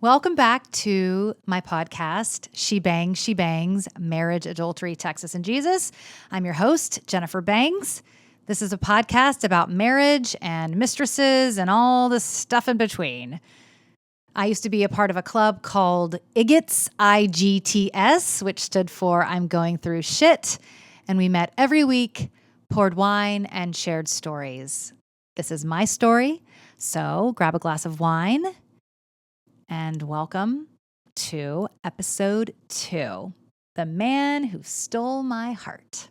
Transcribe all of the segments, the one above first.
Welcome back to my podcast, She Bangs, Marriage, Adultery, Texas, and Jesus. I'm your host, Jennifer Bangs. This is a podcast about marriage and mistresses and all the stuff in between. I used to be a part of a club called IGTS, I-G-T-S, which stood for I'm Going Through Shit. And we met every week, poured wine, and shared stories. This is my story, so grab a glass of wine. And welcome to episode 2, The Man Who Stole My Heart.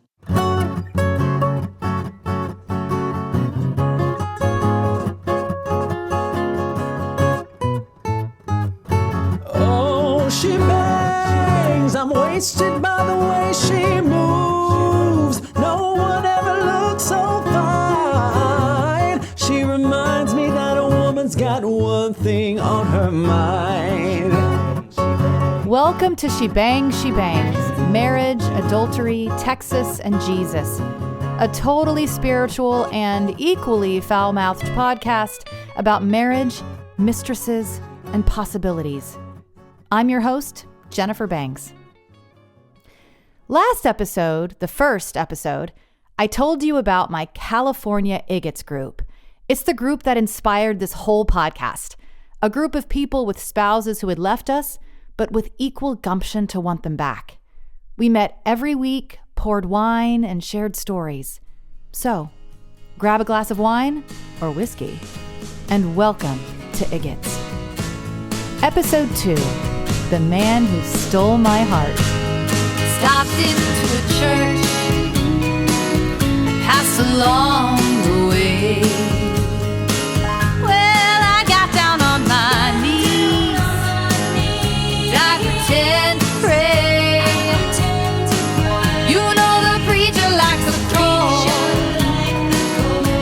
Oh, she bangs, I'm wasted by the way she moves. No one ever looks so fine. She reminds me that a woman's got one thing on her mind. Welcome to She Bangs, Marriage, Adultery, Texas, and Jesus, a totally spiritual and equally foul-mouthed podcast about marriage, mistresses, and possibilities. I'm your host, Jennifer Bangs. Last episode, the first episode, I told you about my California IGTS group. It's the group that inspired this whole podcast. A group of people with spouses who had left us, but with equal gumption to want them back. We met every week, poured wine, and shared stories. So, grab a glass of wine or whiskey, and welcome to IGTS. Episode 2, The Man Who Stole My Heart. Stopped into a church, passed along the way. Well, I got down on my knees, I pretend to pray. You know the preacher likes the throne.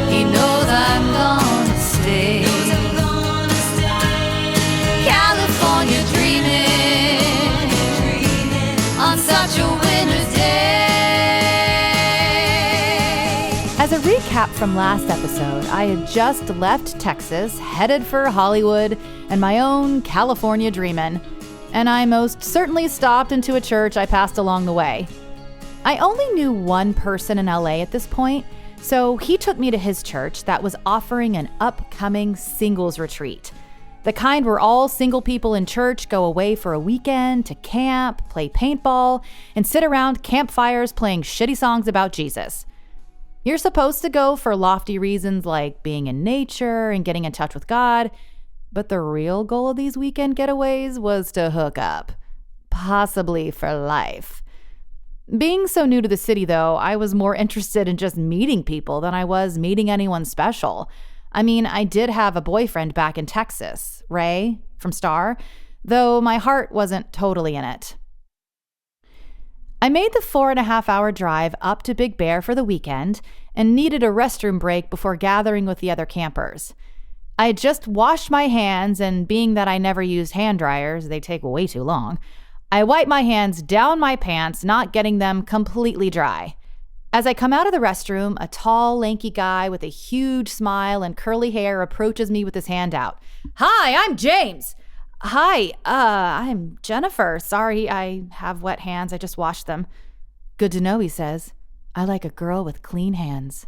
He knows I'm gonna stay. California dreaming on such a winter's day. As a recap from last episode, I had just left Texas, headed for Hollywood and my own California dreamin', and I most certainly stopped into a church I passed along the way. I only knew one person in LA at this point, so he took me to his church that was offering an upcoming singles retreat. The kind where all single people in church go away for a weekend to camp, play paintball, and sit around campfires playing shitty songs about Jesus. You're supposed to go for lofty reasons like being in nature and getting in touch with God, but the real goal of these weekend getaways was to hook up, possibly for life. Being so new to the city, though, I was more interested in just meeting people than I was meeting anyone special. I mean, I did have a boyfriend back in Texas, Ray, from Star, though my heart wasn't totally in it. I made the 4.5-hour drive up to Big Bear for the weekend and needed a restroom break before gathering with the other campers. I had just washed my hands, and being that I never used hand dryers, they take way too long, I wiped my hands down my pants, not getting them completely dry. As I come out of the restroom, a tall, lanky guy with a huge smile and curly hair approaches me with his hand out. "Hi, I'm James." "Hi, I'm Jennifer. Sorry, I have wet hands. I just washed them." "Good to know," he says. "I like a girl with clean hands."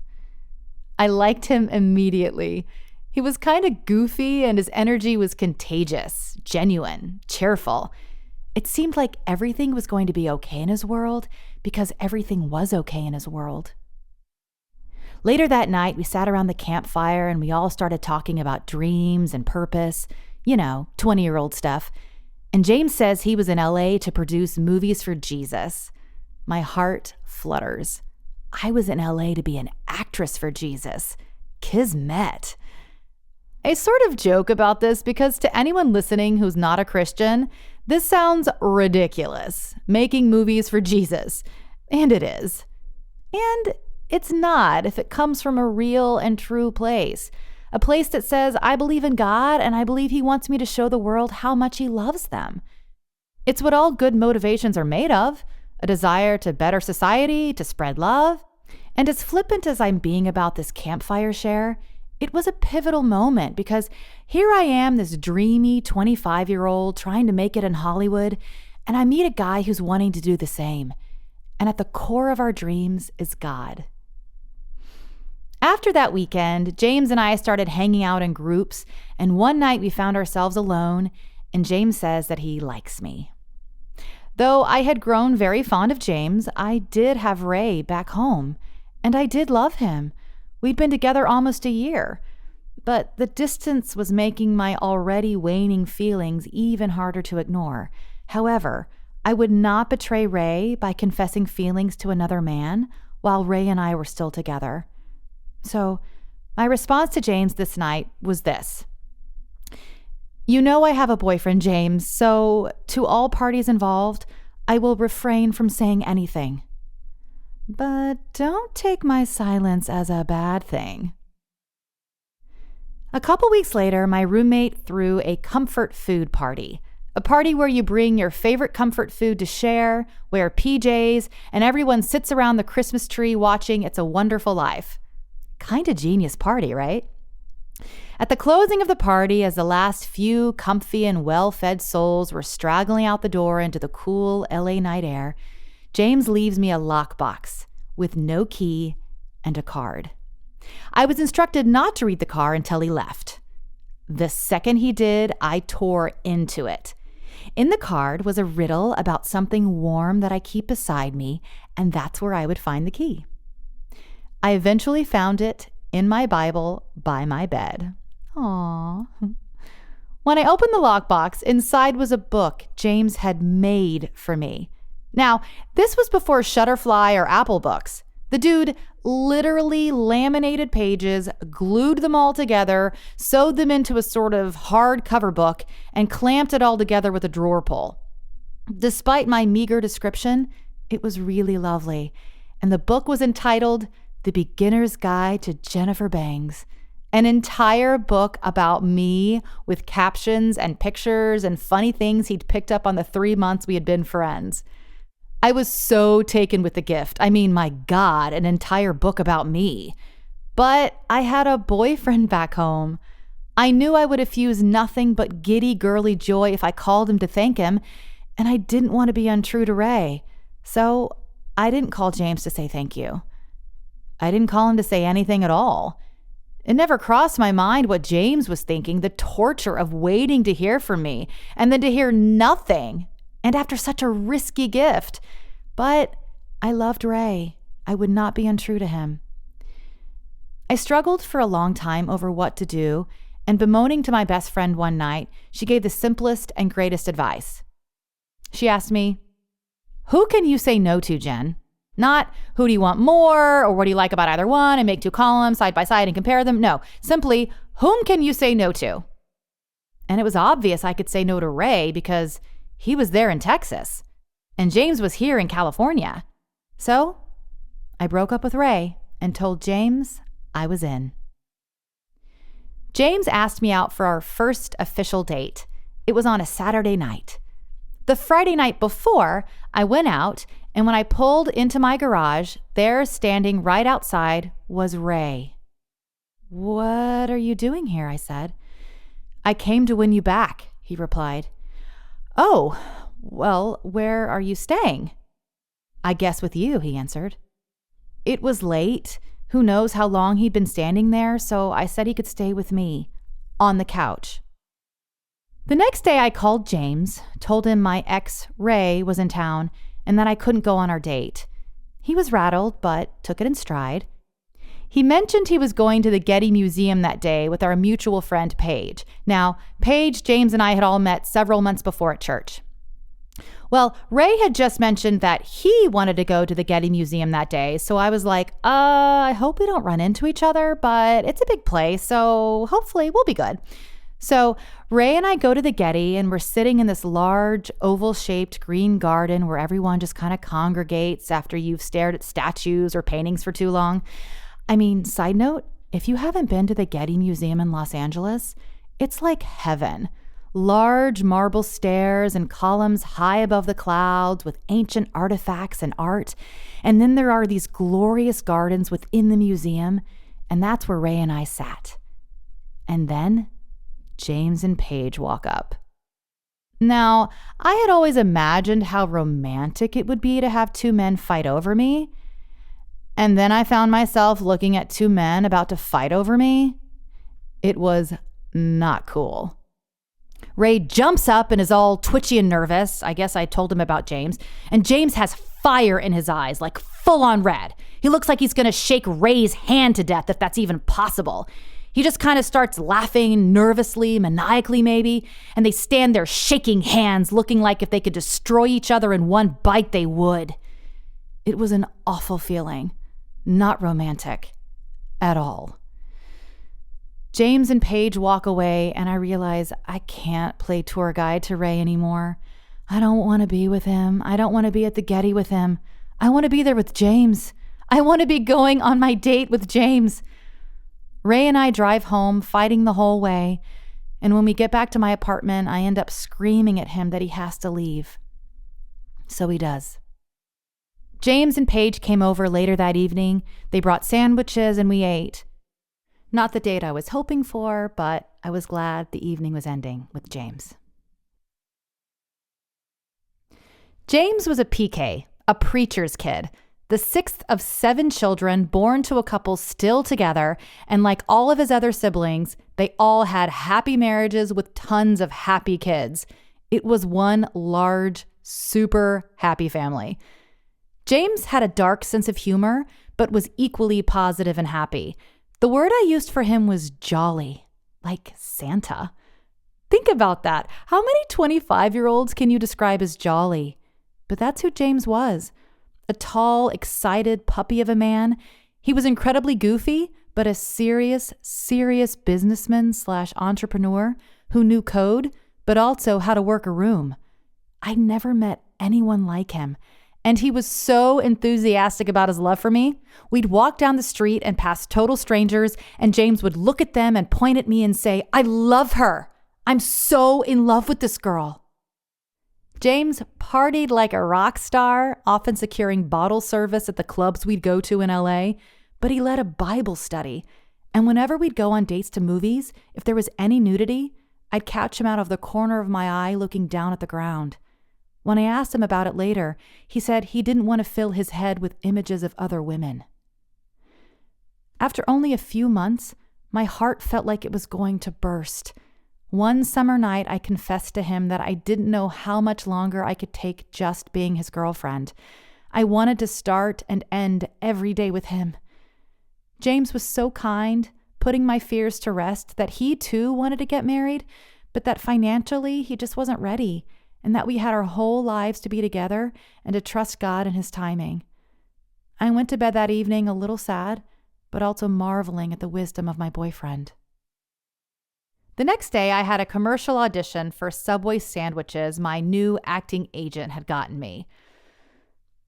I liked him immediately. He was kind of goofy and his energy was contagious, genuine, cheerful. It seemed like everything was going to be okay in his world because everything was okay in his world. Later that night, we sat around the campfire and we all started talking about dreams and purpose, 20-year-old stuff. And James says he was in LA to produce movies for Jesus. My heart flutters. I was in LA to be an actress for Jesus. Kismet. I sort of joke about this because to anyone listening who's not a Christian, this sounds ridiculous, making movies for Jesus. And it is. And it's not if it comes from a real and true place. A place that says, I believe in God and I believe he wants me to show the world how much he loves them. It's what all good motivations are made of, a desire to better society, to spread love. And as flippant as I'm being about this campfire share, It was a pivotal moment because here I am, this dreamy 25-year-old trying to make it in Hollywood, and I meet a guy who's wanting to do the same. And at the core of our dreams is God. After that weekend, James and I started hanging out in groups, and one night we found ourselves alone, and James says that he likes me. Though I had grown very fond of James, I did have Ray back home, and I did love him. We'd been together almost a year, but the distance was making my already waning feelings even harder to ignore. However, I would not betray Ray by confessing feelings to another man while Ray and I were still together. So my response to James this night was this. You know I have a boyfriend, James, so to all parties involved, I will refrain from saying anything. But don't take my silence as a bad thing. A couple weeks later, my roommate threw a comfort food party. A party where you bring your favorite comfort food to share, wear PJs, and everyone sits around the Christmas tree watching It's a Wonderful Life. Kind of genius party, right? At the closing of the party, as the last few comfy and well-fed souls were straggling out the door into the cool LA night air, James leaves me a lockbox with no key and a card. I was instructed not to read the card until he left. The second he did, I tore into it. In the card was a riddle about something warm that I keep beside me, and that's where I would find the key. I eventually found it in my Bible by my bed. Aww. When I opened the lockbox, inside was a book James had made for me. Now, this was before Shutterfly or Apple Books. The dude literally laminated pages, glued them all together, sewed them into a sort of hardcover book, and clamped it all together with a drawer pull. Despite my meager description, it was really lovely, and the book was entitled The Beginner's Guide to Jennifer Bangs, an entire book about me with captions and pictures and funny things he'd picked up on the 3 months we had been friends. I was so taken with the gift. I mean, my God, an entire book about me. But I had a boyfriend back home. I knew I would effuse nothing but giddy, girly joy if I called him to thank him, and I didn't want to be untrue to Ray. So I didn't call James to say thank you. I didn't call him to say anything at all. It never crossed my mind what James was thinking, the torture of waiting to hear from me, and then to hear nothing. And after such a risky gift. But I loved Ray. I would not be untrue to him. I struggled for a long time over what to do, and bemoaning to my best friend one night, she gave the simplest and greatest advice. She asked me, "Who can you say no to, Jen? Not who do you want more, or what do you like about either one, and make 2 columns side by side and compare them. No, simply, whom can you say no to?" And it was obvious I could say no to Ray because he was there in Texas, and James was here in California. So I broke up with Ray and told James I was in. James asked me out for our first official date. It was on a Saturday night. The Friday night before, I went out, and when I pulled into my garage, there standing right outside was Ray. "What are you doing here?" I said. "I came to win you back," he replied. "Oh, well, where are you staying?" "I guess with you," he answered. It was late. Who knows how long he'd been standing there, so I said he could stay with me, on the couch. The next day I called James, told him my ex, Ray, was in town, and that I couldn't go on our date. He was rattled, but took it in stride. He mentioned he was going to the Getty Museum that day with our mutual friend, Paige. Now, Paige, James, and I had all met several months before at church. Well, Ray had just mentioned that he wanted to go to the Getty Museum that day, so I was like, I hope we don't run into each other, but it's a big place, so hopefully we'll be good. So Ray and I go to the Getty, and we're sitting in this large, oval-shaped green garden where everyone just kind of congregates after you've stared at statues or paintings for too long. I mean, side note, if you haven't been to the Getty Museum in Los Angeles, it's like heaven. Large marble stairs and columns high above the clouds with ancient artifacts and art. And then there are these glorious gardens within the museum, and that's where Ray and I sat. And then James and Paige walk up. Now, I had always imagined how romantic it would be to have two men fight over me. And then I found myself looking at two men about to fight over me. It was not cool. Ray jumps up and is all twitchy and nervous. I guess I told him about James. And James has fire in his eyes, like full on red. He looks like he's going to shake Ray's hand to death, if that's even possible. He just kind of starts laughing nervously, maniacally maybe, and they stand there shaking hands, looking like if they could destroy each other in one bite, they would. It was an awful feeling, not romantic at all. James and Paige walk away, and I realize I can't play tour guide to Ray anymore. I don't want to be with him. I don't want to be at the Getty with him. I want to be there with James. I want to be going on my date with James. Ray and I drive home, fighting the whole way, and when we get back to my apartment, I end up screaming at him that he has to leave. So he does. James and Paige came over later that evening. They brought sandwiches and we ate. Not the date I was hoping for, but I was glad the evening was ending with James. James was a PK, a preacher's kid, the sixth of 7 children born to a couple still together, and like all of his other siblings, they all had happy marriages with tons of happy kids. It was one large, super happy family. James had a dark sense of humor, but was equally positive and happy. The word I used for him was jolly, like Santa. Think about that. How many 25-year-olds can you describe as jolly? But that's who James was. A tall, excited puppy of a man. He was incredibly goofy, but a serious businessman / entrepreneur who knew code, but also how to work a room. I never met anyone like him. And he was so enthusiastic about his love for me. We'd walk down the street and pass total strangers, and James would look at them and point at me and say, "I love her. I'm so in love with this girl." James partied like a rock star, often securing bottle service at the clubs we'd go to in LA, but he led a Bible study. And whenever we'd go on dates to movies, if there was any nudity, I'd catch him out of the corner of my eye looking down at the ground. When I asked him about it later, he said he didn't want to fill his head with images of other women. After only a few months, my heart felt like it was going to burst. One summer night, I confessed to him that I didn't know how much longer I could take just being his girlfriend. I wanted to start and end every day with him. James was so kind, putting my fears to rest, that he too wanted to get married, but that financially he just wasn't ready, and that we had our whole lives to be together and to trust God and his timing. I went to bed that evening a little sad, but also marveling at the wisdom of my boyfriend. The next day, I had a commercial audition for Subway sandwiches my new acting agent had gotten me.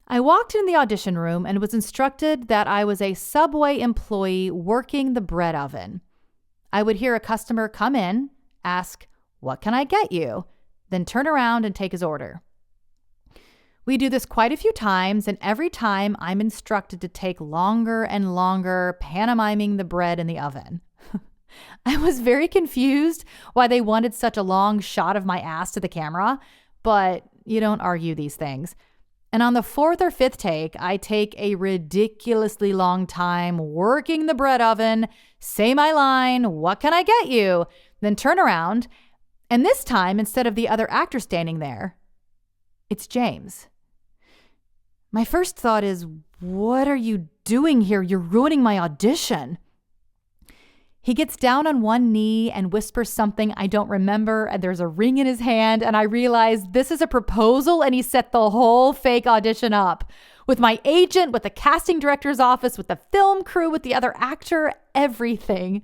I walked in the audition room and was instructed that I was a Subway employee working the bread oven. I would hear a customer come in, ask, "What can I get you?" then turn around and take his order. We do this quite a few times, and every time I'm instructed to take longer and longer, pantomiming the bread in the oven. I was very confused why they wanted such a long shot of my ass to the camera, but you don't argue these things. And on the 4th or 5th take, I take a ridiculously long time working the bread oven, say my line, "What can I get you?" then turn around, and this time, instead of the other actor standing there, it's James. My first thought is, what are you doing here? You're ruining my audition. He gets down on one knee and whispers something I don't remember, and there's a ring in his hand, and I realize this is a proposal, and he set the whole fake audition up. With my agent, with the casting director's office, with the film crew, with the other actor, everything.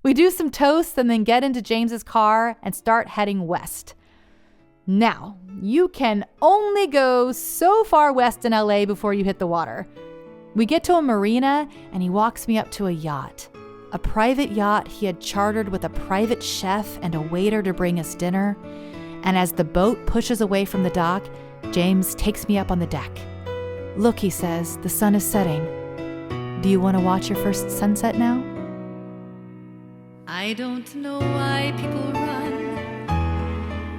We do some toasts and then get into James's car and start heading west. Now, you can only go so far west in LA before you hit the water. We get to a marina, and he walks me up to a yacht. A private yacht he had chartered with a private chef and a waiter to bring us dinner. And as the boat pushes away from the dock, James takes me up on the deck. "Look," he says, "the sun is setting. Do you want to watch your first sunset now?" I don't know why people run.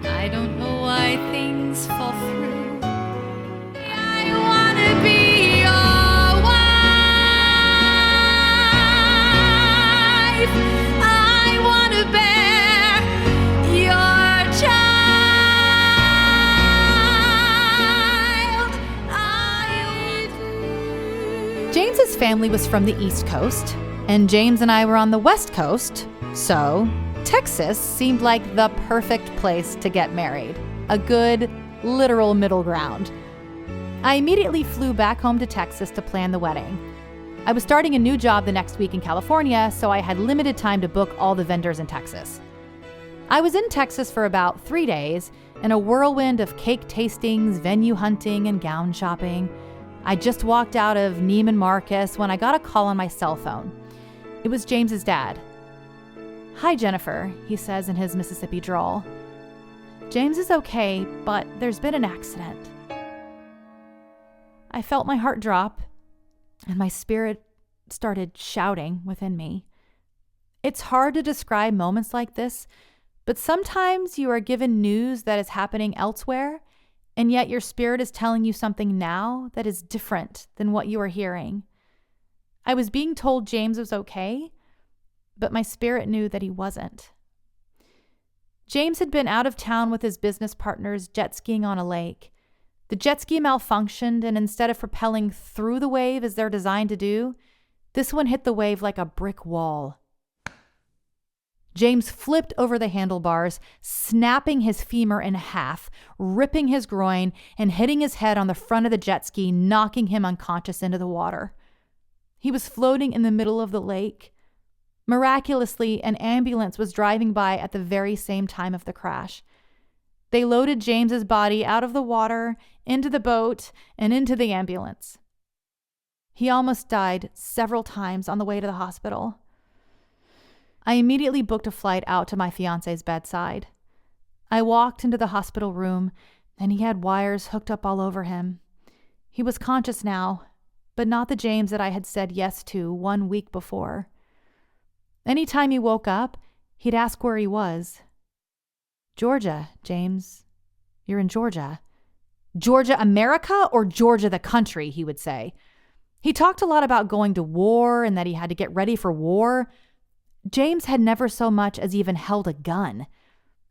I don't know why things fall through. I wanna be your wife. I wanna bear your child. James's family was from the East Coast, and James and I were on the West Coast, so Texas seemed like the perfect place to get married. A good, literal middle ground. I immediately flew back home to Texas to plan the wedding. I was starting a new job the next week in California, so I had limited time to book all the vendors in Texas. I was in Texas for about 3 days, in a whirlwind of cake tastings, venue hunting, and gown shopping. I just walked out of Neiman Marcus when I got a call on my cell phone. It was James's dad. "Hi, Jennifer," he says in his Mississippi drawl. "James is okay, but there's been an accident." I felt my heart drop, and my spirit started shouting within me. It's hard to describe moments like this, but sometimes you are given news that is happening elsewhere, and yet your spirit is telling you something now that is different than what you are hearing. I was being told James was okay, but my spirit knew that he wasn't. James had been out of town with his business partners jet skiing on a lake. The jet ski malfunctioned, and instead of propelling through the wave as they're designed to do, this one hit the wave like a brick wall. James flipped over the handlebars, snapping his femur in half, ripping his groin, and hitting his head on the front of the jet ski, knocking him unconscious into the water. He was floating in the middle of the lake. Miraculously, an ambulance was driving by at the very same time of the crash. They loaded James's body out of the water, into the boat, and into the ambulance. He almost died several times on the way to the hospital. I immediately booked a flight out to my fiance's bedside. I walked into the hospital room, and he had wires hooked up all over him. He was conscious now, but not the James that I had said yes to 1 week before. Anytime he woke up, he'd ask where he was. "Georgia, James. You're in Georgia." "Georgia, America, or Georgia, the country?" he would say. He talked a lot about going to war and that he had to get ready for war. James had never so much as even held a gun.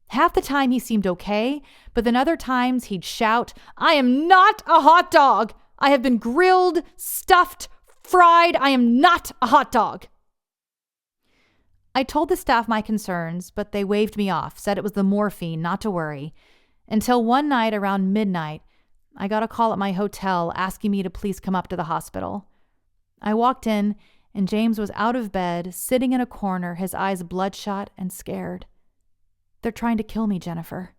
Half the time he seemed okay, but then other times he'd shout, "I am not a hot dog! I have been grilled, stuffed, fried. I am not a hot dog." I told the staff my concerns, but they waved me off, said it was the morphine, not to worry. Until one night around midnight, I got a call at my hotel asking me to please come up to the hospital. I walked in, and James was out of bed, sitting in a corner, his eyes bloodshot and scared. "They're trying to kill me, Jennifer.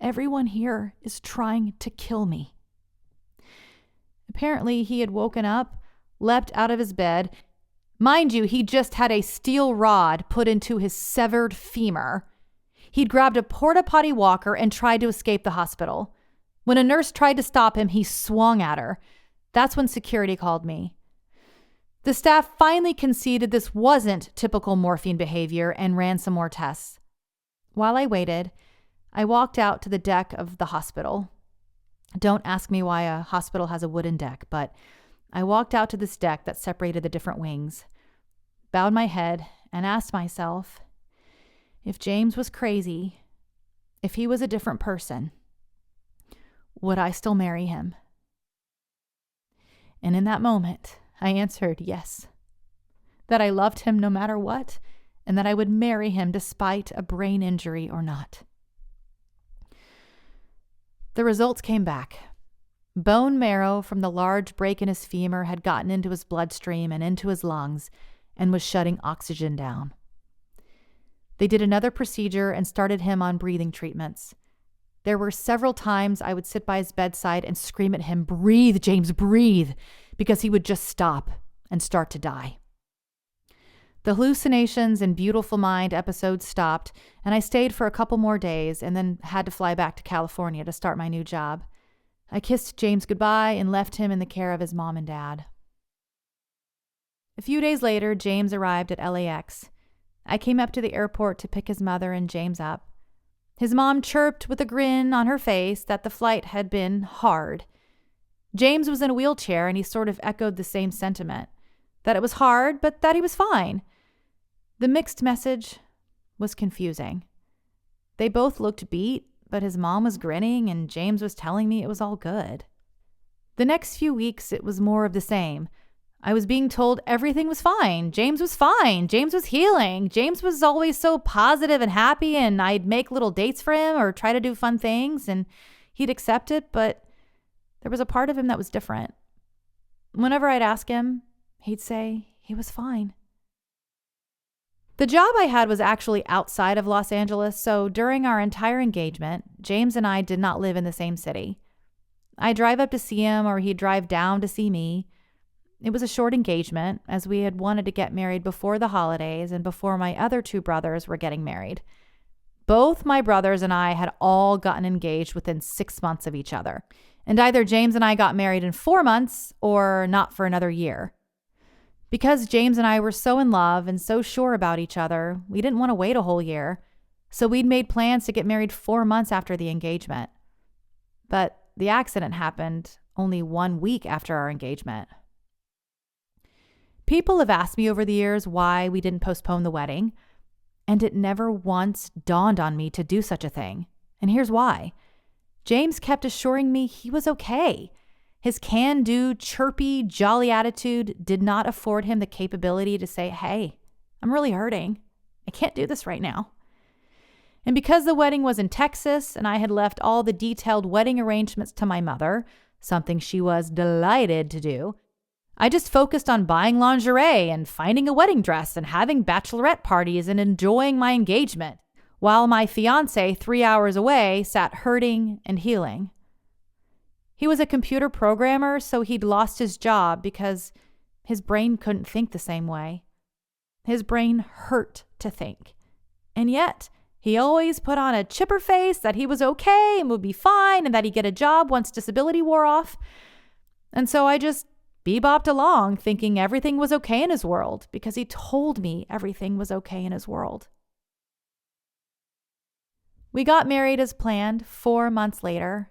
Everyone here is trying to kill me." Apparently, he had woken up, leapt out of his bed. Mind you, he just had a steel rod put into his severed femur. He'd grabbed a porta-potty walker and tried to escape the hospital. When a nurse tried to stop him, he swung at her. That's when security called me. The staff finally conceded this wasn't typical morphine behavior and ran some more tests. While I waited, I walked out to the deck of the hospital. Don't ask me why a hospital has a wooden deck, but I walked out to this deck that separated the different wings, bowed my head, and asked myself, if James was crazy, if he was a different person, would I still marry him? And in that moment, I answered yes, that I loved him no matter what, and that I would marry him despite a brain injury or not. The results came back. Bone marrow from the large break in his femur had gotten into his bloodstream and into his lungs and was shutting oxygen down. They did another procedure and started him on breathing treatments. There were several times I would sit by his bedside and scream at him, "Breathe, James, breathe," because he would just stop and start to die. The hallucinations and beautiful mind episodes stopped, and I stayed for a couple more days and then had to fly back to California to start my new job. I kissed James goodbye and left him in the care of his mom and dad. A few days later, James arrived at LAX. I came up to the airport to pick his mother and James up. His mom chirped with a grin on her face that the flight had been hard. James was in a wheelchair and he sort of echoed the same sentiment, that it was hard, but that he was fine. The mixed message was confusing. They both looked beat, but his mom was grinning and James was telling me it was all good. The next few weeks, it was more of the same. I was being told everything was fine. James was fine. James was healing. James was always so positive and happy, and I'd make little dates for him or try to do fun things, and he'd accept it, but there was a part of him that was different. Whenever I'd ask him, he'd say he was fine. The job I had was actually outside of Los Angeles, so during our entire engagement, James and I did not live in the same city. I'd drive up to see him, or he'd drive down to see me. It was a short engagement, as we had wanted to get married before the holidays and before my other two brothers were getting married. Both my brothers and I had all gotten engaged within 6 months of each other, and either James and I got married in 4 months or not for another year. Because James and I were so in love and so sure about each other, we didn't want to wait a whole year, so we'd made plans to get married 4 months after the engagement. But the accident happened only 1 week after our engagement. People have asked me over the years why we didn't postpone the wedding, and it never once dawned on me to do such a thing. And here's why. James kept assuring me he was okay. His can-do, chirpy, jolly attitude did not afford him the capability to say, hey, I'm really hurting. I can't do this right now. And because the wedding was in Texas and I had left all the detailed wedding arrangements to my mother, something she was delighted to do, I just focused on buying lingerie and finding a wedding dress and having bachelorette parties and enjoying my engagement, while my fiancé 3 hours away sat hurting and healing. He was a computer programmer, so he'd lost his job because his brain couldn't think the same way. His brain hurt to think. And yet, he always put on a chipper face that he was okay and would be fine and that he'd get a job once disability wore off. And so I just bebopped along thinking everything was okay in his world because he told me everything was okay in his world. We got married as planned 4 months later.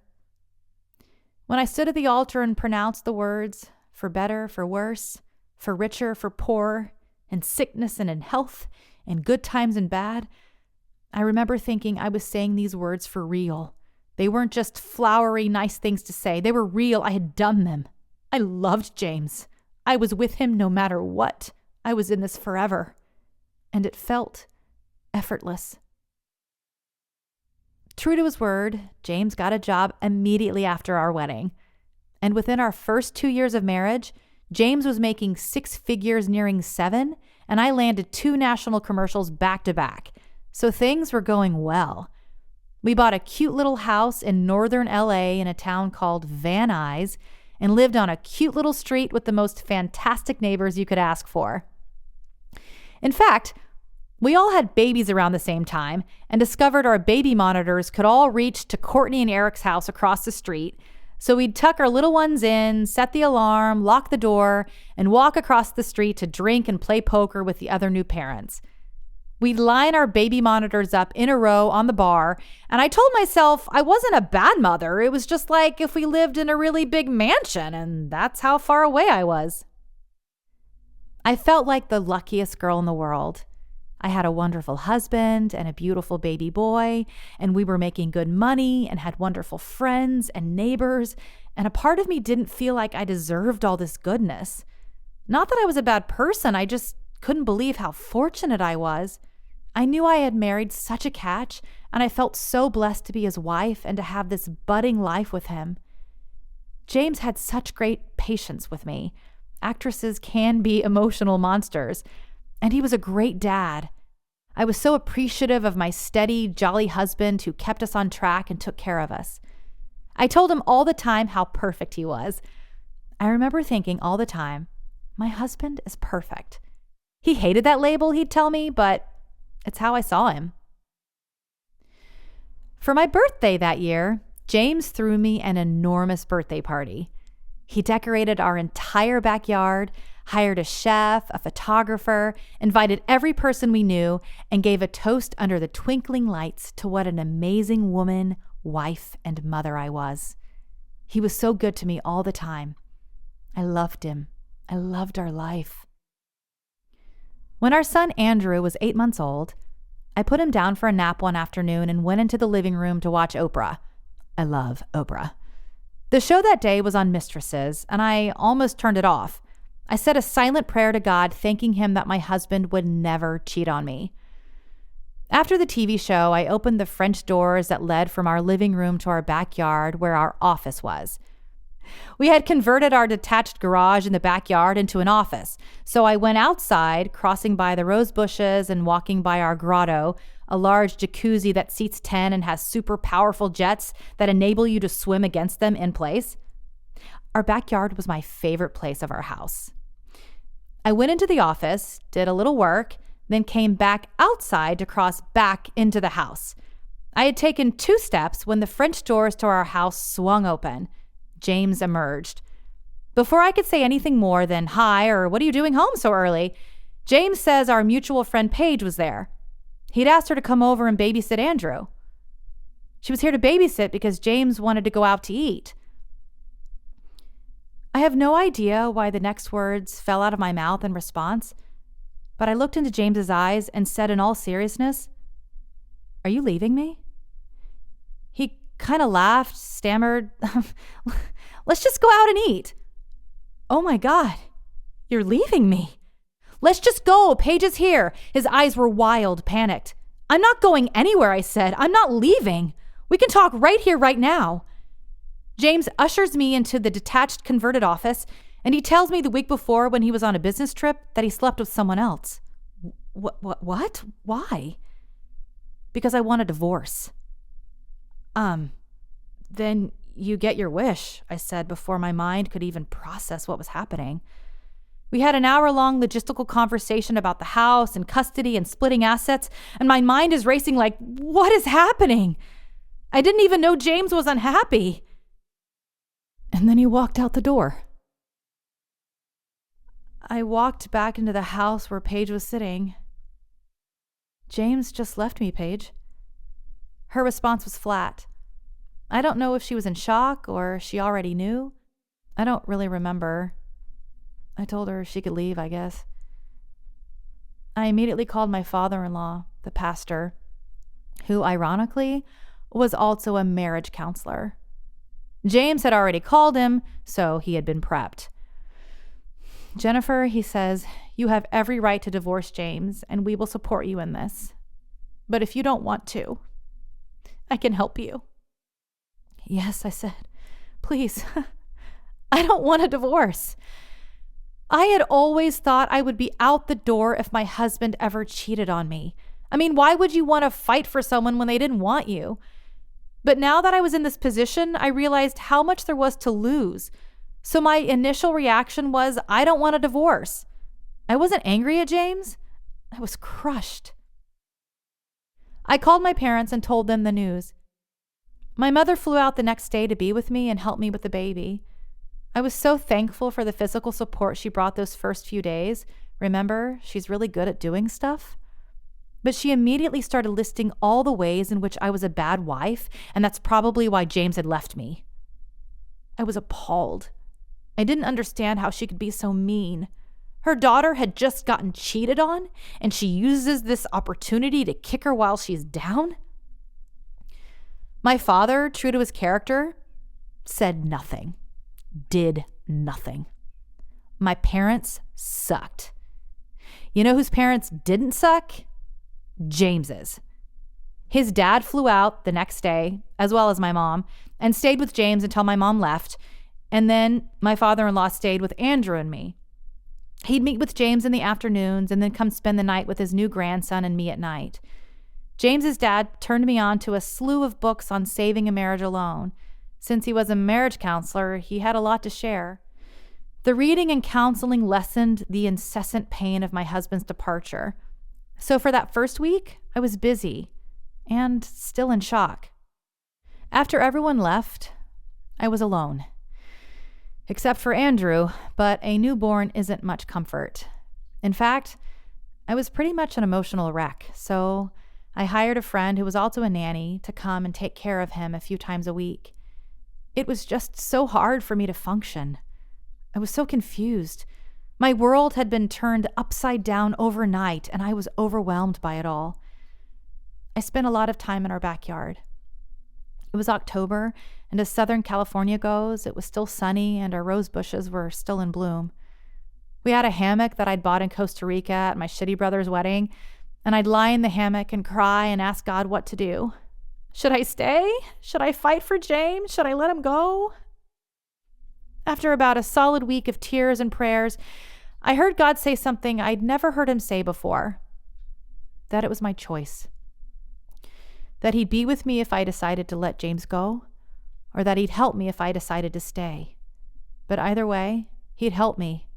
When I stood at the altar and pronounced the words, for better, for worse, for richer, for poorer, in sickness and in health, in good times and bad, I remember thinking I was saying these words for real. They weren't just flowery, nice things to say. They were real. I had done them. I loved James. I was with him no matter what. I was in this forever. And it felt effortless. True to his word, James got a job immediately after our wedding. And within our first 2 years of marriage, James was making 6 figures nearing 7, and I landed 2 national commercials back to back. So things were going well. We bought a cute little house in northern LA in a town called Van Nuys and lived on a cute little street with the most fantastic neighbors you could ask for. In fact, we all had babies around the same time and discovered our baby monitors could all reach to Courtney and Eric's house across the street. So we'd tuck our little ones in, set the alarm, lock the door, and walk across the street to drink and play poker with the other new parents. We'd line our baby monitors up in a row on the bar, and I told myself I wasn't a bad mother. It was just like if we lived in a really big mansion, and that's how far away I was. I felt like the luckiest girl in the world. I had a wonderful husband and a beautiful baby boy, and we were making good money and had wonderful friends and neighbors, and a part of me didn't feel like I deserved all this goodness. Not that I was a bad person, I just couldn't believe how fortunate I was. I knew I had married such a catch, and I felt so blessed to be his wife and to have this budding life with him. James had such great patience with me. Actresses can be emotional monsters. And he was a great dad. I was so appreciative of my steady, jolly husband who kept us on track and took care of us. I told him all the time how perfect he was. I remember thinking all the time, my husband is perfect. He hated that label, he'd tell me, but it's how I saw him. For my birthday that year, James threw me an enormous birthday party. He decorated our entire backyard, hired a chef, a photographer, invited every person we knew, and gave a toast under the twinkling lights to what an amazing woman, wife, and mother I was. He was so good to me all the time. I loved him. I loved our life. When our son Andrew was 8 months old, I put him down for a nap one afternoon and went into the living room to watch Oprah. I love Oprah. The show that day was on mistresses, and I almost turned it off. I said a silent prayer to God, thanking him that my husband would never cheat on me. After the TV show, I opened the French doors that led from our living room to our backyard where our office was. We had converted our detached garage in the backyard into an office, so I went outside, crossing by the rose bushes and walking by our grotto, a large jacuzzi that seats 10 and has super powerful jets that enable you to swim against them in place. Our backyard was my favorite place of our house. I went into the office, did a little work, then came back outside to cross back into the house. I had taken 2 steps when the French doors to our house swung open. James emerged. Before I could say anything more than hi or what are you doing home so early, James says our mutual friend Paige was there. He'd asked her to come over and babysit Andrew. She was here to babysit because James wanted to go out to eat. I have no idea why the next words fell out of my mouth in response, but I looked into James's eyes and said in all seriousness, "Are you leaving me?" He kind of laughed, stammered, "Let's just go out and eat." "Oh my God, you're leaving me." "Let's just go. Paige is here." His eyes were wild, panicked. "I'm not going anywhere," I said. "I'm not leaving. We can talk right here, right now." James ushers me into the detached converted office, and he tells me the week before when he was on a business trip that he slept with someone else. What? Why? Because I want a divorce. Then you get your wish, I said before my mind could even process what was happening. We had an hour-long logistical conversation about the house and custody and splitting assets, and my mind is racing like, what is happening? I didn't even know James was unhappy. And then he walked out the door. I walked back into the house where Paige was sitting. "James just left me, Paige." Her response was flat. I don't know if she was in shock or she already knew. I don't really remember. I told her she could leave, I guess. I immediately called my father-in-law, the pastor, who ironically was also a marriage counselor. James had already called him, so he had been prepped. "Jennifer," he says, "you have every right to divorce James, and we will support you in this. But if you don't want to, I can help you." "Yes," I said. "Please. I don't want a divorce." I had always thought I would be out the door if my husband ever cheated on me. I mean, why would you want to fight for someone when they didn't want you? But now that I was in this position, I realized how much there was to lose. So my initial reaction was, I don't want a divorce. I wasn't angry at James. I was crushed. I called my parents and told them the news. My mother flew out the next day to be with me and help me with the baby. I was so thankful for the physical support she brought those first few days. Remember, she's really good at doing stuff. But she immediately started listing all the ways in which I was a bad wife, and that's probably why James had left me. I was appalled. I didn't understand how she could be so mean. Her daughter had just gotten cheated on, and she uses this opportunity to kick her while she's down? My father, true to his character, said nothing, did nothing. My parents sucked. You know whose parents didn't suck? James's. His dad flew out the next day, as well as my mom, and stayed with James until my mom left, and then my father-in-law stayed with Andrew and me. He'd meet with James in the afternoons and then come spend the night with his new grandson and me at night. James's dad turned me on to a slew of books on saving a marriage alone. Since he was a marriage counselor, he had a lot to share. The reading and counseling lessened the incessant pain of my husband's departure. So for that first week, I was busy and still in shock. After everyone left, I was alone. Except for Andrew, but a newborn isn't much comfort. In fact, I was pretty much an emotional wreck, so I hired a friend who was also a nanny to come and take care of him a few times a week. It was just so hard for me to function. I was so confused. My world had been turned upside down overnight, and I was overwhelmed by it all. I spent a lot of time in our backyard. It was October, and as Southern California goes, it was still sunny and our rose bushes were still in bloom. We had a hammock that I'd bought in Costa Rica at my shitty brother's wedding, and I'd lie in the hammock and cry and ask God what to do. Should I stay? Should I fight for James? Should I let him go? After about a solid week of tears and prayers, I heard God say something I'd never heard him say before. That it was my choice. That he'd be with me if I decided to let James go, or that he'd help me if I decided to stay. But either way, he'd help me,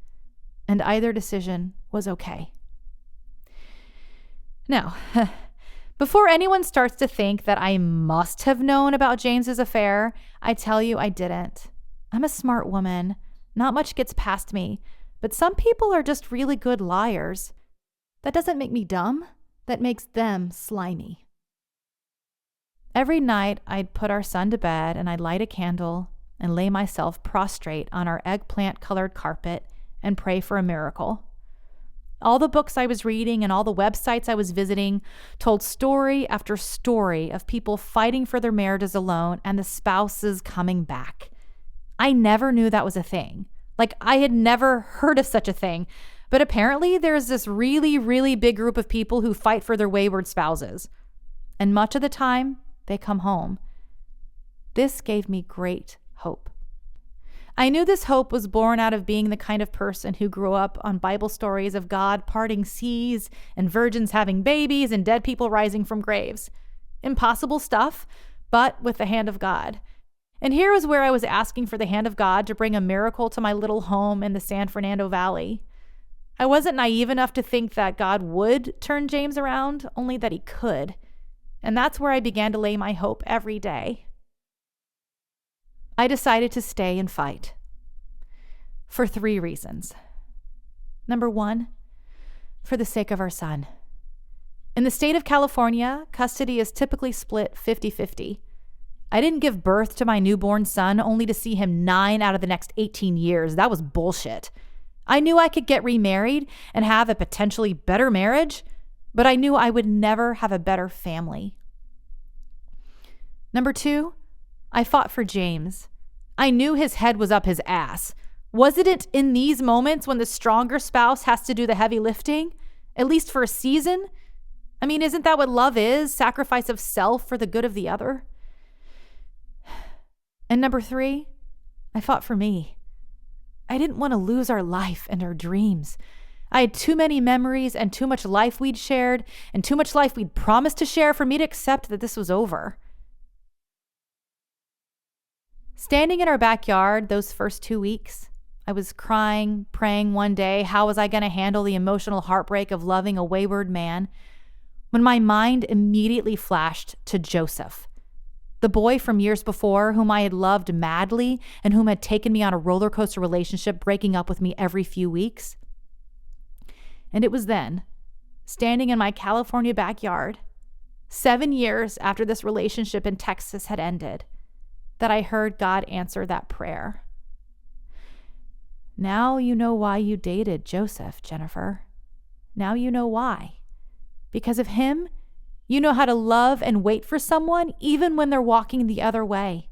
and either decision was okay. Now, before anyone starts to think that I must have known about James's affair, I tell you I didn't. I'm a smart woman. Not much gets past me, but some people are just really good liars. That doesn't make me dumb. That makes them slimy. Every night, I'd put our son to bed and I'd light a candle and lay myself prostrate on our eggplant-colored carpet and pray for a miracle. All the books I was reading and all the websites I was visiting told story after story of people fighting for their marriages alone and the spouses coming back. I never knew that was a thing. Like, I had never heard of such a thing. But apparently there's this really, really big group of people who fight for their wayward spouses. And much of the time, they come home. This gave me great hope. I knew this hope was born out of being the kind of person who grew up on Bible stories of God parting seas and virgins having babies and dead people rising from graves. Impossible stuff, but with the hand of God. And here was where I was asking for the hand of God to bring a miracle to my little home in the San Fernando Valley. I wasn't naive enough to think that God would turn James around, only that he could. And that's where I began to lay my hope every day. I decided to stay and fight. For 3 reasons. Number 1, for the sake of our son. In the state of California, custody is typically split 50-50. I didn't give birth to my newborn son only to see him 9 out of the next 18 years. That was bullshit. I knew I could get remarried and have a potentially better marriage, but I knew I would never have a better family. Number 2, I fought for James. I knew his head was up his ass. Wasn't it in these moments when the stronger spouse has to do the heavy lifting? At least for a season? I mean, isn't that what love is? Sacrifice of self for the good of the other? And number 3, I fought for me. I didn't want to lose our life and our dreams. I had too many memories and too much life we'd shared and too much life we'd promised to share for me to accept that this was over. Standing in our backyard those first 2 weeks, I was crying, praying one day, how was I going to handle the emotional heartbreak of loving a wayward man, when my mind immediately flashed to Joseph, the boy from years before whom I had loved madly and whom had taken me on a roller coaster relationship, breaking up with me every few weeks. And it was then, standing in my California backyard, 7 years after this relationship in Texas had ended, that I heard God answer that prayer. Now you know why you dated Joseph, Jennifer. Now you know why. Because of him, you know how to love and wait for someone even when they're walking the other way,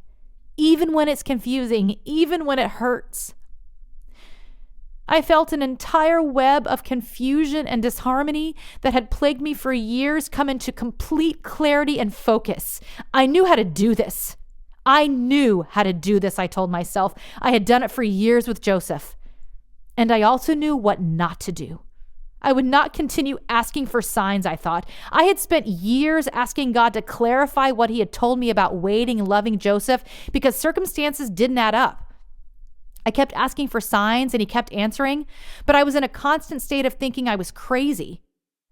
even when it's confusing, even when it hurts. I felt an entire web of confusion and disharmony that had plagued me for years come into complete clarity and focus. I knew how to do this. I knew how to do this, I told myself. I had done it for years with Joseph. And I also knew what not to do. I would not continue asking for signs, I thought. I had spent years asking God to clarify what he had told me about waiting and loving Joseph because circumstances didn't add up. I kept asking for signs and he kept answering, but I was in a constant state of thinking I was crazy.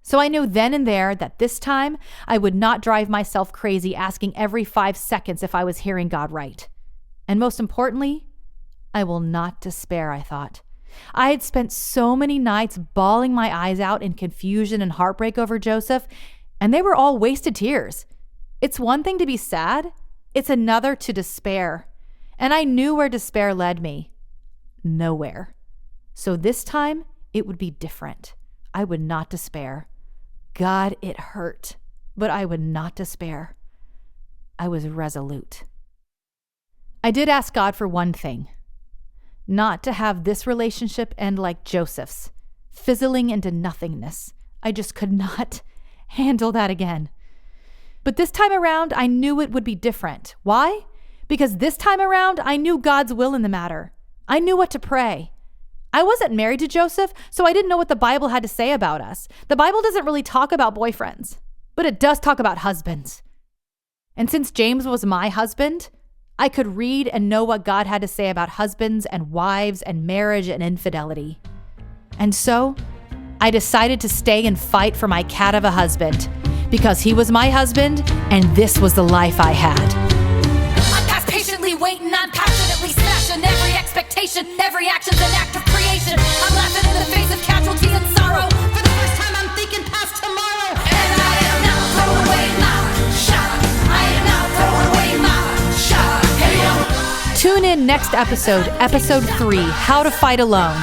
So I knew then and there that this time I would not drive myself crazy asking every 5 seconds if I was hearing God right. And most importantly, I will not despair, I thought. I had spent so many nights bawling my eyes out in confusion and heartbreak over Joseph, and they were all wasted tears. It's one thing to be sad, it's another to despair. And I knew where despair led me. Nowhere. So this time, it would be different. I would not despair. God, it hurt, but I would not despair. I was resolute. I did ask God for one thing. Not to have this relationship end like Joseph's, fizzling into nothingness. I just could not handle that again. But this time around, I knew it would be different. Why? Because this time around, I knew God's will in the matter. I knew what to pray. I wasn't married to Joseph, so I didn't know what the Bible had to say about us. The Bible doesn't really talk about boyfriends, but it does talk about husbands. And since James was my husband, I could read and know what God had to say about husbands and wives and marriage and infidelity. And so, I decided to stay and fight for my cat of a husband, because he was my husband and this was the life I had. I'm past patiently waiting, I'm passionately smashing every expectation, every action's an act of creation. I'm laughing in the face of casualties and sorrow. For the first time I'm thinking past tomorrow. And I am now throwing away my shot. I am now throwing away my shot. Tune in next episode, episode 3, How to Fight Alone.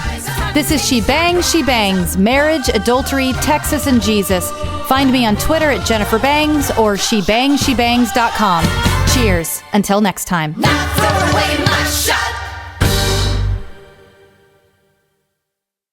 This is She Bangs, Marriage, Adultery, Texas, and Jesus. Find me on Twitter at Jennifer Bangs or shebangs.com. Cheers. Until next time. Now throw away my shot.